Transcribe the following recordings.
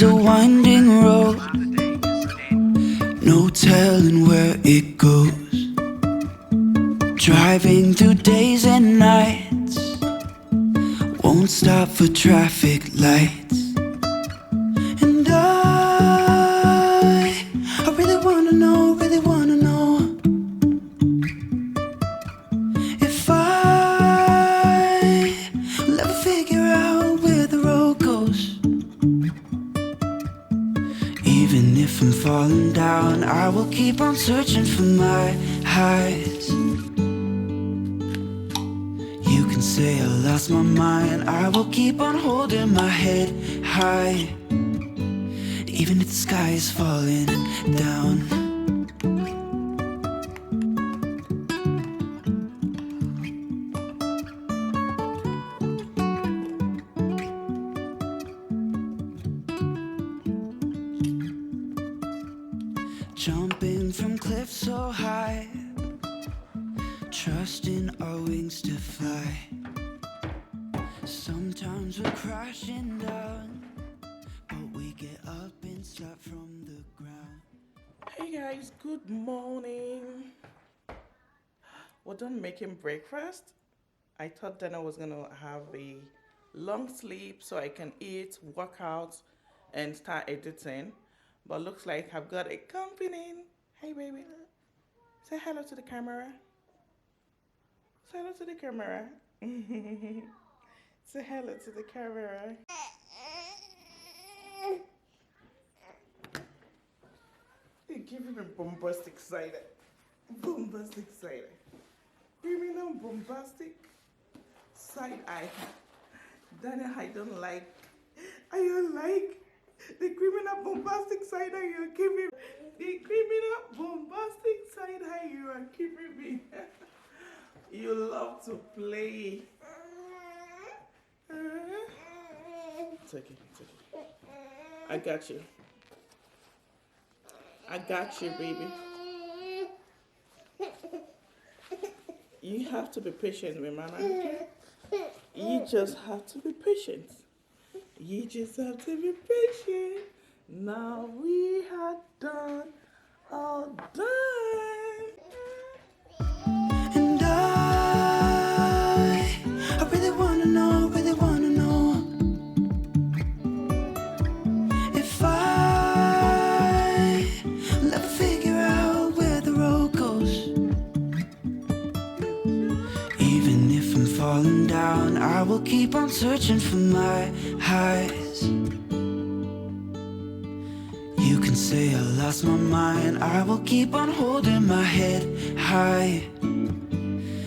is a winding road, no telling where it goes. Driving through days and nights, won't stop for traffic lights. And I really wanna know, if I will ever figure out where the road goes. Even if I'm falling down, I will keep on searching for my highs. You can say I lost my mind, I will keep on holding my head high. Even if the sky is falling down. Jumping from cliffs so high, trusting our wings to fly. Sometimes we're crashing down, but we get up and start from the ground. Hey guys, good morning. We're done making breakfast. I thought then I was gonna have a long sleep so I can eat, work out, and start editing. But looks like I've got a company. Hey baby, say hello to the camera. Say hello to the camera. Say hello to the camera. You're giving me bombastic side. Bombastic side. Criminal bombastic side eye. Daniel, I don't like the criminal bombastic side eye you're giving. The criminal bombastic side eye you are giving me. You love to play. Take it. I got you. I got you, baby. You have to be patient with Mama. Okay? You just have to be patient. You just have to be patient. Now we are done, all done. And I really wanna know, if I will ever figure out where the road goes. Even if I'm falling down, I will keep on searching for my highs. You can say I lost my mind, I will keep on holding my head high.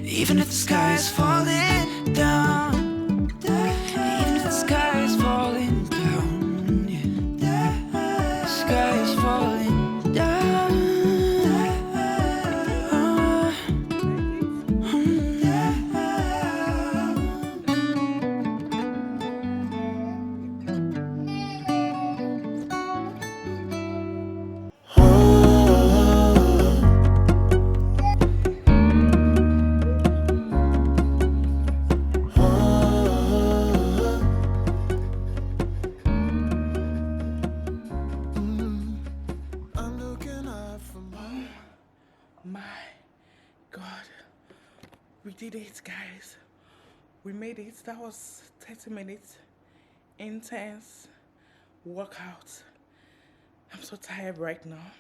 Even if the sky is falling down, even if the sky is falling down, yeah. The sky is falling down. My God, we did it, guys. We made it. That was 30 minutes intense workout. I'm so tired right now.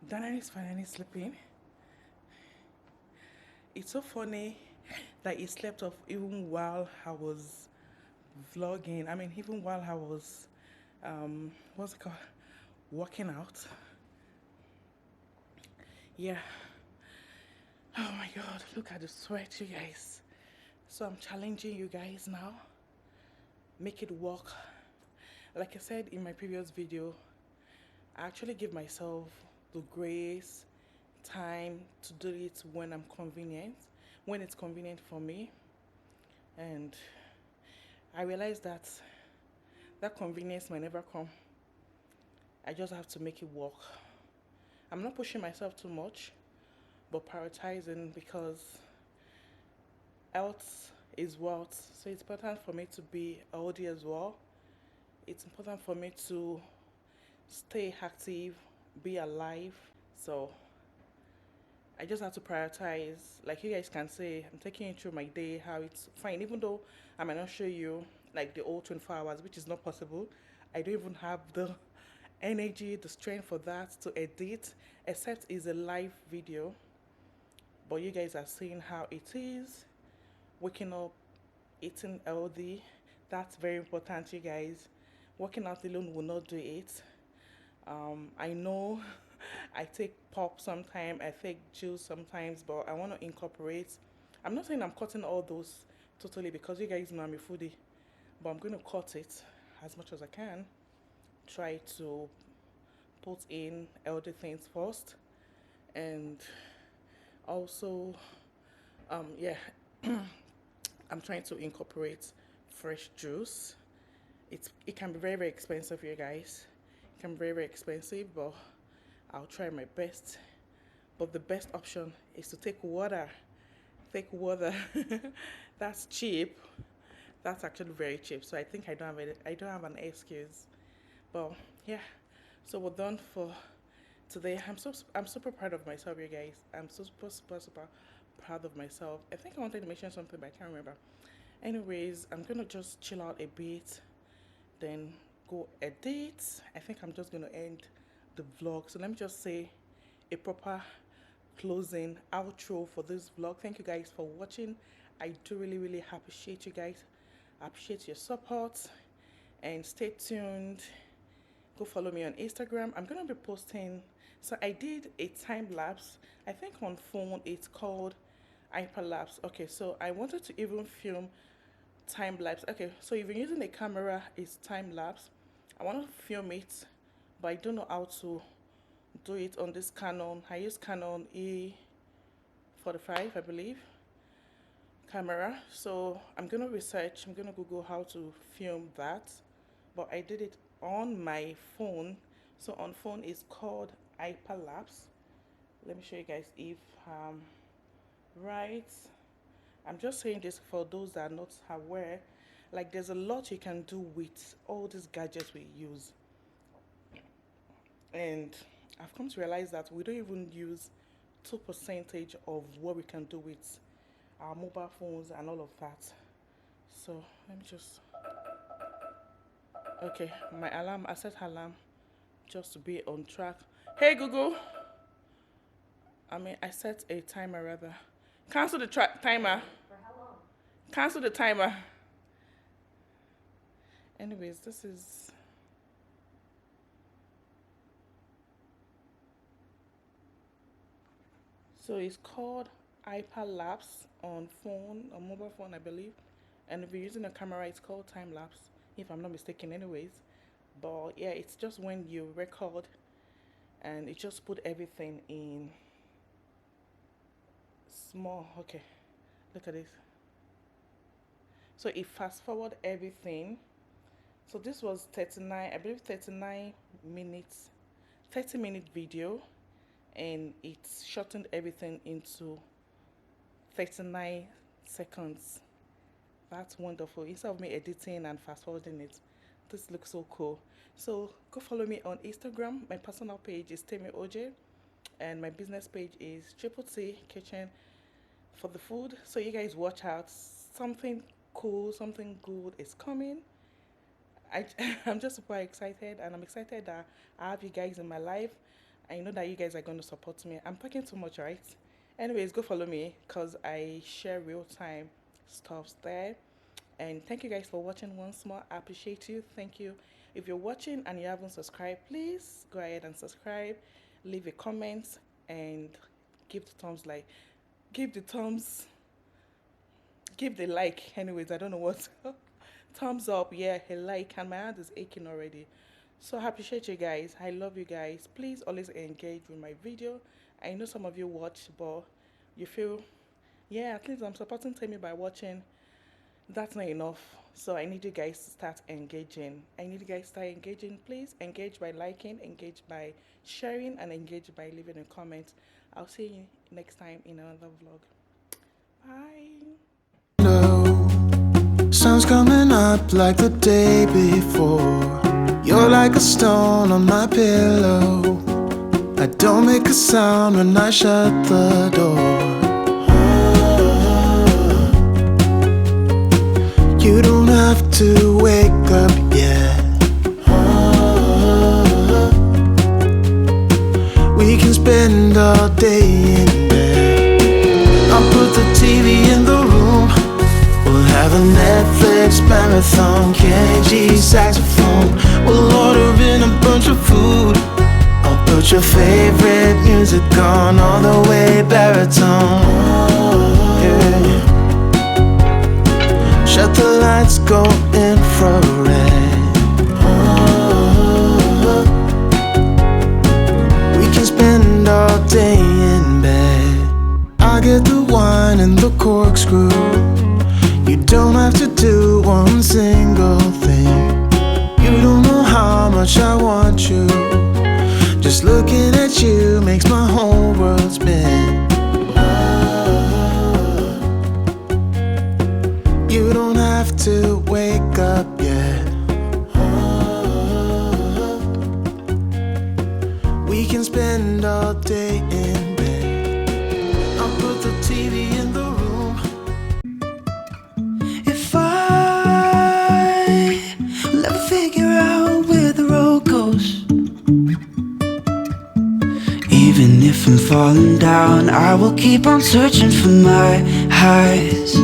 Daniel is finally sleeping. It's so funny that he slept off even while I was vlogging. I mean, even while I was, what's it called? Working out. Yeah. Oh my God, look at the sweat, you guys. So I'm challenging you guys now. Make it work. Like I said in my previous video, I actually give myself the grace, time to do it when I'm convenient, when it's convenient for me. And I realized that that convenience might never come. I just have to make it work. I'm not pushing myself too much, but prioritizing, because health is wealth. So it's important for me to be healthy as well. it's important for me to stay active, be alive. So I just have to prioritize. Like you guys can say, I'm taking you through my day, how it's fine, even though I might not show you like the whole 24 hours, which is not possible. I don't even have the energy, the strength for that to edit, except it's a live video. But you guys are seeing how it is. Waking up, eating healthy, that's very important, you guys. Working out alone will not do it. I know I take pop sometimes, I take juice sometimes, but I want to incorporate. I'm not saying I'm cutting all those totally because you guys know I'm a foodie, but I'm going to cut it as much as I can. Try to put in healthy things first, and also, yeah, I'm trying to incorporate fresh juice. It can be very, very expensive, you guys. It can be very, very expensive, but I'll try my best. But the best option is to take water. Take water. That's cheap. That's actually very cheap. So I think I don't have an excuse. But yeah. So we're done for today. I'm super proud of myself, you guys. I'm super proud of myself. I think I wanted to mention something, but I can't remember. Anyways, I'm gonna just chill out a bit, then go edit. I think I'm just gonna end the vlog. So let me just say a proper closing outro for this vlog. Thank you guys for watching. I do really appreciate you guys. I appreciate your support, and stay tuned. Go follow me on Instagram. I'm gonna be posting. So I did a time lapse. I think on phone it's called hyperlapse. Okay, so I wanted to even film time lapse. Okay, so if you're using a camera, it's time lapse. I want to film it, but I don't know how to do it on this Canon. I use Canon E45, I believe, camera. So I'm gonna research. I'm gonna Google how to film that. But I did it on my phone. So on phone it's called hyperlapse. Let me show you guys if right. I'm just saying this for those that are not aware. Like, there's a lot you can do with all these gadgets we use, and I've come to realize that we don't even use 2% of what we can do with our mobile phones and all of that. So let me just, okay, my alarm, I set alarm just to be on track. Hey Google, I set a timer rather. Cancel the timer. For how long? Cancel the timer. Anyways, this is. So it's called hyperlapse on phone, on mobile phone, I believe. And if you're using a camera, it's called time lapse, if I'm not mistaken, anyways. But yeah, it's just when you record and it just put everything in small. Okay, look at this. So it fast forward everything. So this was 39, I believe 39 minutes, 30-minute video, and it shortened everything into 39 seconds. That's wonderful. Instead of me editing and fast forwarding it, this looks so cool. So go follow me on Instagram. My personal page is Temi OJ, and my business page is Triple T Kitchen for the food. So you guys watch out. Something cool, something good is coming. I'm just super excited, and I'm excited that I have you guys in my life. I know that you guys are going to support me. I'm talking too much, right? Anyways, go follow me because I share real-time stuff there. And thank you guys for watching once more. I appreciate you. Thank you. If you're watching and you haven't subscribed, please go ahead and subscribe. Leave a comment and give the thumbs like. Give the like. Anyways, I don't know what. Thumbs up, yeah, a like, and my hand is aching already. So I appreciate you guys. I love you guys. Please always engage with my video. I know some of you watch, but you feel, yeah, at least I'm supporting Temi by watching. That's not enough. So I need you guys to start engaging. Please engage by liking, engage by sharing, and engage by leaving a comment. I'll see you next time in another vlog. Bye. Sun's coming up like the day before. You're like a stone on my pillow. I don't make a sound when I shut the door. You don't have to wake up yet. We can spend all day in bed. I'll put the TV in the room. We'll have a Netflix marathon, Kenny G saxophone. We'll order in a bunch of food. I'll put your favorite music on all the way baritone. Yeah. Shut the lights, go infrared. We can spend all day in bed. I get the wine and the corkscrew. You don't have to do one single thing. You don't know how much I want you. Just looking at you makes my whole world spin. You don't have to wake up yet. We can spend all day in bed. I'll put the TV in the room. If I'll ever figure out where the road goes, even if I'm falling down, I will keep on searching for my highs.